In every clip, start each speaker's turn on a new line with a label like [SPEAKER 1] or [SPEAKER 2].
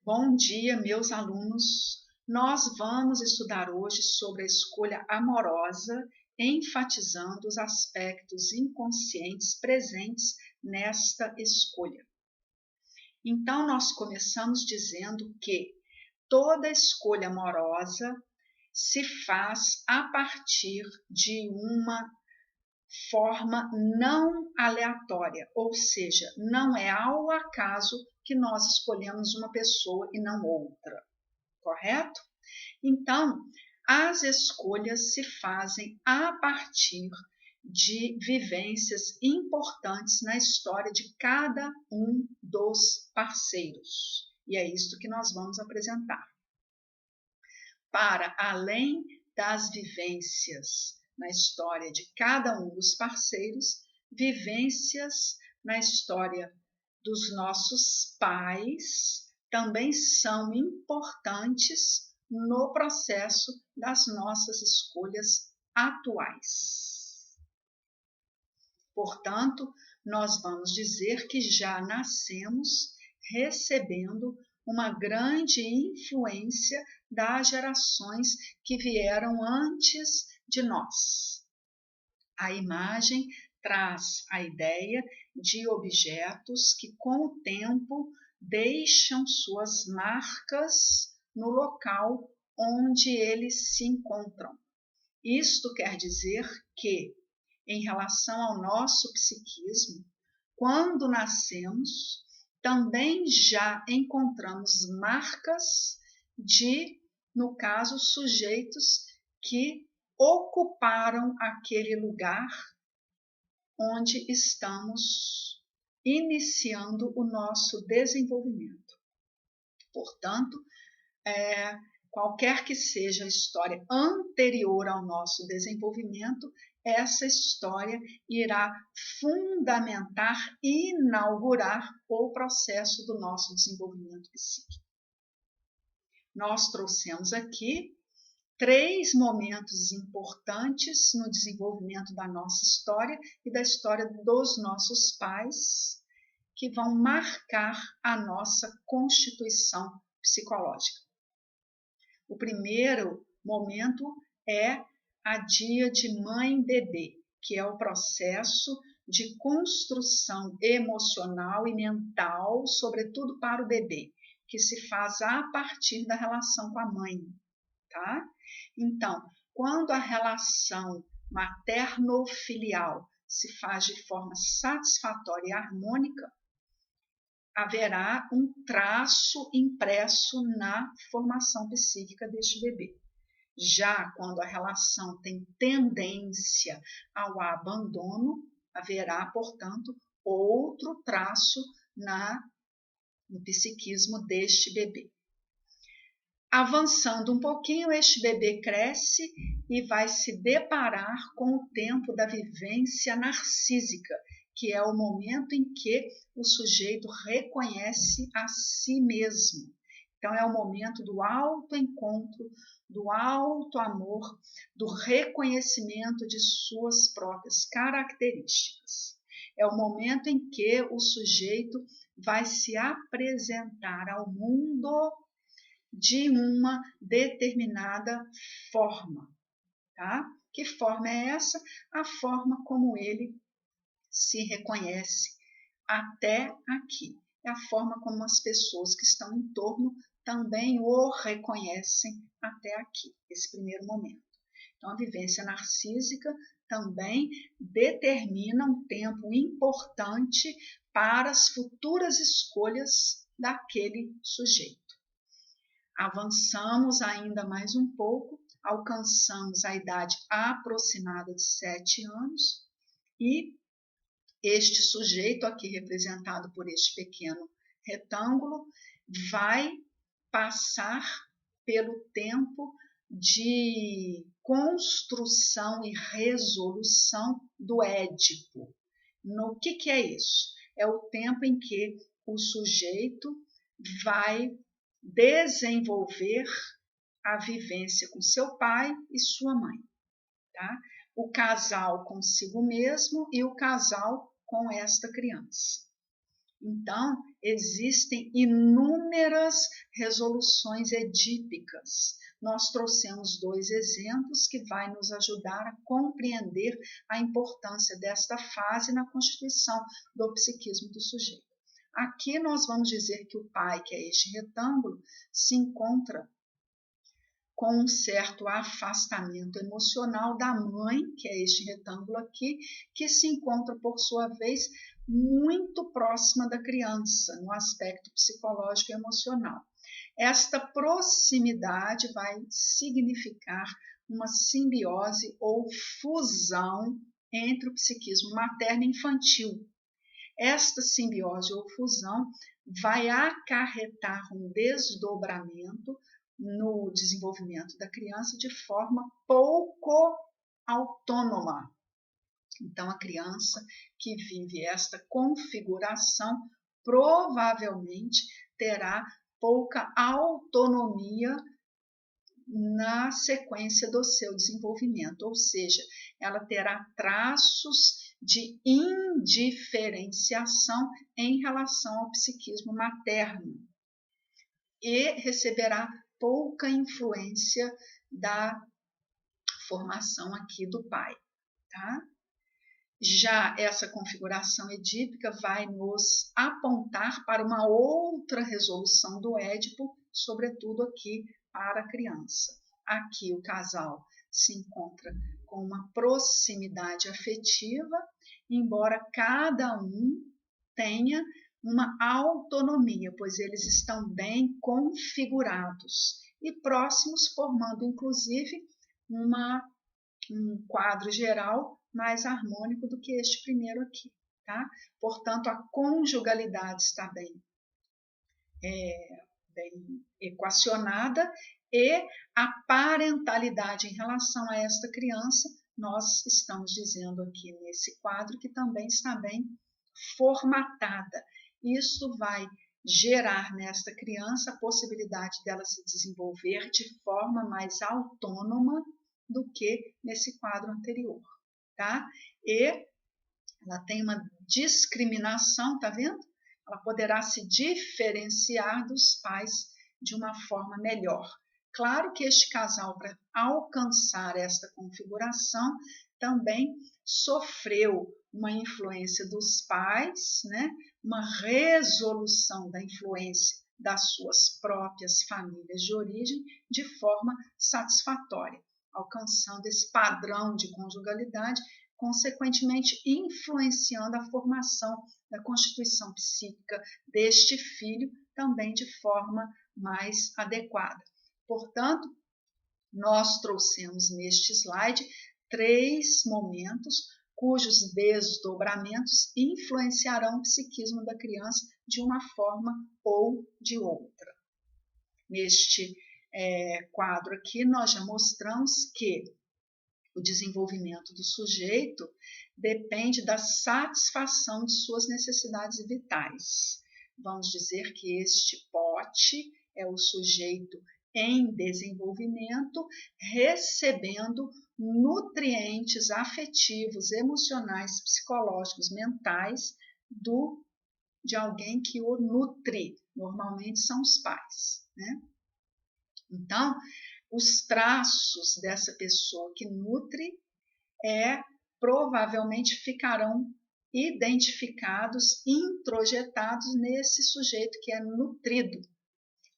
[SPEAKER 1] Bom dia, meus alunos. Nós vamos estudar hoje sobre a escolha amorosa, enfatizando os aspectos inconscientes presentes nesta escolha. Então, nós começamos dizendo que toda escolha amorosa se faz a partir de uma forma não aleatória, ou seja, não é ao acaso que nós escolhemos uma pessoa e não outra, correto? Então, as escolhas se fazem a partir de vivências importantes na história de cada um dos parceiros. E é isto que nós vamos apresentar. Para além das vivências na história de cada um dos parceiros, vivências na história dos nossos pais também são importantes no processo das nossas escolhas atuais. Portanto, nós vamos dizer que já nascemos recebendo uma grande influência das gerações que vieram antes de nós. A imagem traz a ideia de objetos que, com o tempo, deixam suas marcas no local onde eles se encontram. Isto quer dizer que, em relação ao nosso psiquismo, quando nascemos, também já encontramos marcas de, no caso, sujeitos que ocuparam aquele lugar onde estamos iniciando o nosso desenvolvimento. Portanto, qualquer que seja a história anterior ao nosso desenvolvimento, essa história irá fundamentar e inaugurar o processo do nosso desenvolvimento psíquico. Nós trouxemos aqui 3 momentos importantes no desenvolvimento da nossa história e da história dos nossos pais, que vão marcar a nossa constituição psicológica. O primeiro momento é a dia de mãe-bebê, que é o processo de construção emocional e mental, sobretudo para o bebê, que se faz a partir da relação com a mãe, tá? Então, quando a relação materno-filial se faz de forma satisfatória e harmônica, haverá um traço impresso na formação psíquica deste bebê. Já quando a relação tem tendência ao abandono, haverá, portanto, outro traço no psiquismo deste bebê. Avançando um pouquinho, este bebê cresce e vai se deparar com o tempo da vivência narcísica, que é o momento em que o sujeito reconhece a si mesmo. Então, é o momento do autoencontro, do autoamor, do reconhecimento de suas próprias características. É o momento em que o sujeito vai se apresentar ao mundo de uma determinada forma, tá? Que forma é essa? A forma como ele se reconhece até aqui. É a forma como as pessoas que estão em torno também o reconhecem até aqui, esse primeiro momento. Então, a vivência narcísica também determina um tempo importante para as futuras escolhas daquele sujeito. Avançamos ainda mais um pouco, alcançamos a idade aproximada de 7 anos e este sujeito aqui representado por este pequeno retângulo vai passar pelo tempo de construção e resolução do Édipo. No que é isso? É o tempo em que o sujeito vai desenvolver a vivência com seu pai e sua mãe, tá? O casal consigo mesmo e o casal com esta criança. Então, existem inúmeras resoluções edípicas. Nós trouxemos 2 exemplos que vai nos ajudar a compreender a importância desta fase na constituição do psiquismo do sujeito. Aqui nós vamos dizer que o pai, que é este retângulo, se encontra com um certo afastamento emocional da mãe, que é este retângulo aqui, que se encontra, por sua vez, muito próxima da criança, no aspecto psicológico e emocional. Esta proximidade vai significar uma simbiose ou fusão entre o psiquismo materno e infantil. Esta simbiose ou fusão vai acarretar um desdobramento no desenvolvimento da criança de forma pouco autônoma. Então, a criança que vive esta configuração provavelmente terá pouca autonomia na sequência do seu desenvolvimento, ou seja, ela terá traços de indiferenciação em relação ao psiquismo materno e receberá pouca influência da formação aqui do pai, tá? Já essa configuração edípica vai nos apontar para uma outra resolução do Édipo, sobretudo aqui para a criança. Aqui o casal se encontra com uma proximidade afetiva, embora cada um tenha uma autonomia, pois eles estão bem configurados e próximos, formando inclusive um quadro geral mais harmônico do que este primeiro aqui, tá? Portanto, a conjugalidade está bem equacionada e a parentalidade em relação a esta criança, nós estamos dizendo aqui nesse quadro que também está bem formatada. Isso vai gerar nesta criança a possibilidade dela se desenvolver de forma mais autônoma do que nesse quadro anterior, tá? E ela tem uma discriminação, tá vendo? Ela poderá se diferenciar dos pais de uma forma melhor. Claro que este casal, para alcançar esta configuração, também sofreu uma influência dos pais, né? Uma resolução da influência das suas próprias famílias de origem de forma satisfatória, alcançando esse padrão de conjugalidade, consequentemente influenciando a formação da constituição psíquica deste filho também de forma mais adequada. Portanto, nós trouxemos neste slide 3 momentos cujos desdobramentos influenciarão o psiquismo da criança de uma forma ou de outra. Neste quadro aqui, nós já mostramos que o desenvolvimento do sujeito depende da satisfação de suas necessidades vitais. Vamos dizer que este pote é o sujeito em desenvolvimento, recebendo nutrientes afetivos, emocionais, psicológicos, mentais de alguém que o nutre. Normalmente são os pais, né? Então, os traços dessa pessoa que nutre provavelmente ficarão identificados, introjetados nesse sujeito que é nutrido.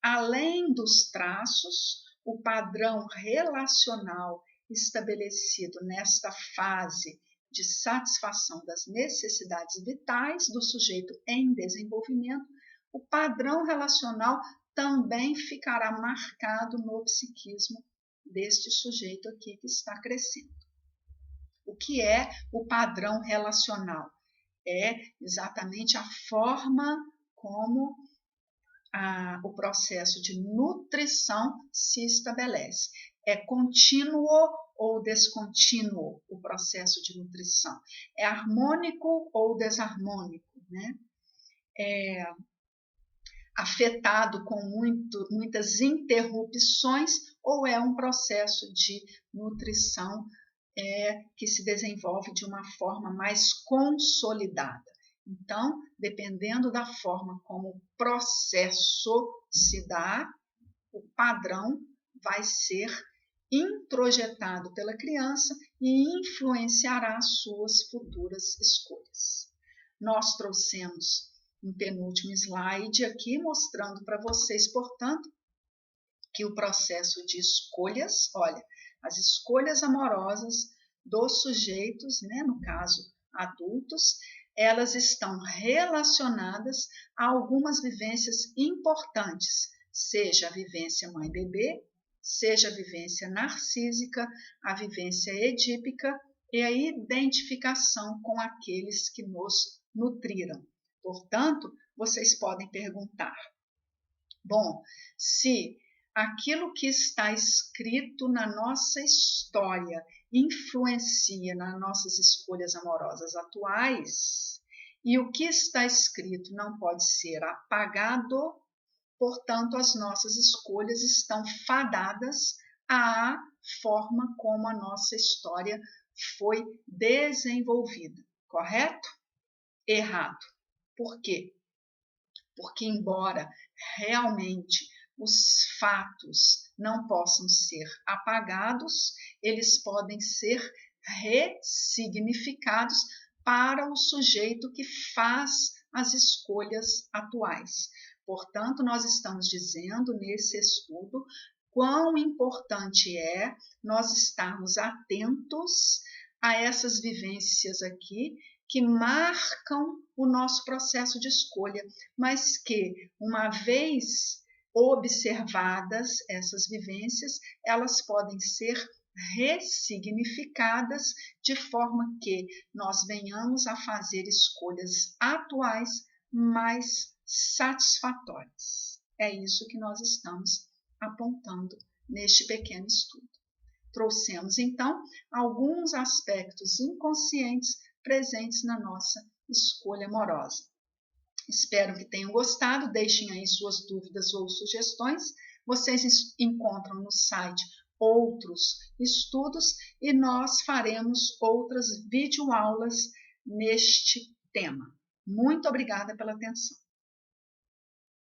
[SPEAKER 1] Além dos traços, o padrão relacional estabelecido nesta fase de satisfação das necessidades vitais do sujeito em desenvolvimento, o padrão relacional também ficará marcado no psiquismo deste sujeito aqui que está crescendo. O que é o padrão relacional? É exatamente a forma como o processo de nutrição se estabelece. É contínuo ou descontínuo o processo de nutrição? É harmônico ou desarmônico, né? É afetado com muitas interrupções ou é um processo de nutrição que se desenvolve de uma forma mais consolidada? Então, dependendo da forma como o processo se dá, o padrão vai ser introjetado pela criança e influenciará suas futuras escolhas. Nós trouxemos um penúltimo slide aqui mostrando para vocês, portanto, que o processo de escolhas, olha, as escolhas amorosas dos sujeitos, né, no caso adultos, elas estão relacionadas a algumas vivências importantes, seja a vivência mãe-bebê, seja a vivência narcísica, a vivência edípica e a identificação com aqueles que nos nutriram. Portanto, vocês podem perguntar, bom, se aquilo que está escrito na nossa história influencia nas nossas escolhas amorosas atuais, e o que está escrito não pode ser apagado, portanto, as nossas escolhas estão fadadas à forma como a nossa história foi desenvolvida, correto? Errado. Por quê? Porque, embora realmente os fatos não possam ser apagados, eles podem ser ressignificados para o sujeito que faz as escolhas atuais. Portanto, nós estamos dizendo nesse estudo quão importante é nós estarmos atentos a essas vivências aqui que marcam o nosso processo de escolha, mas que, uma vez observadas essas vivências, elas podem ser ressignificadas de forma que nós venhamos a fazer escolhas atuais mais satisfatórias. É isso que nós estamos apontando neste pequeno estudo. Trouxemos, então, alguns aspectos inconscientes presentes na nossa escolha amorosa. Espero que tenham gostado, deixem aí suas dúvidas ou sugestões. Vocês encontram no site outros estudos e nós faremos outras videoaulas neste tema. Muito obrigada pela atenção.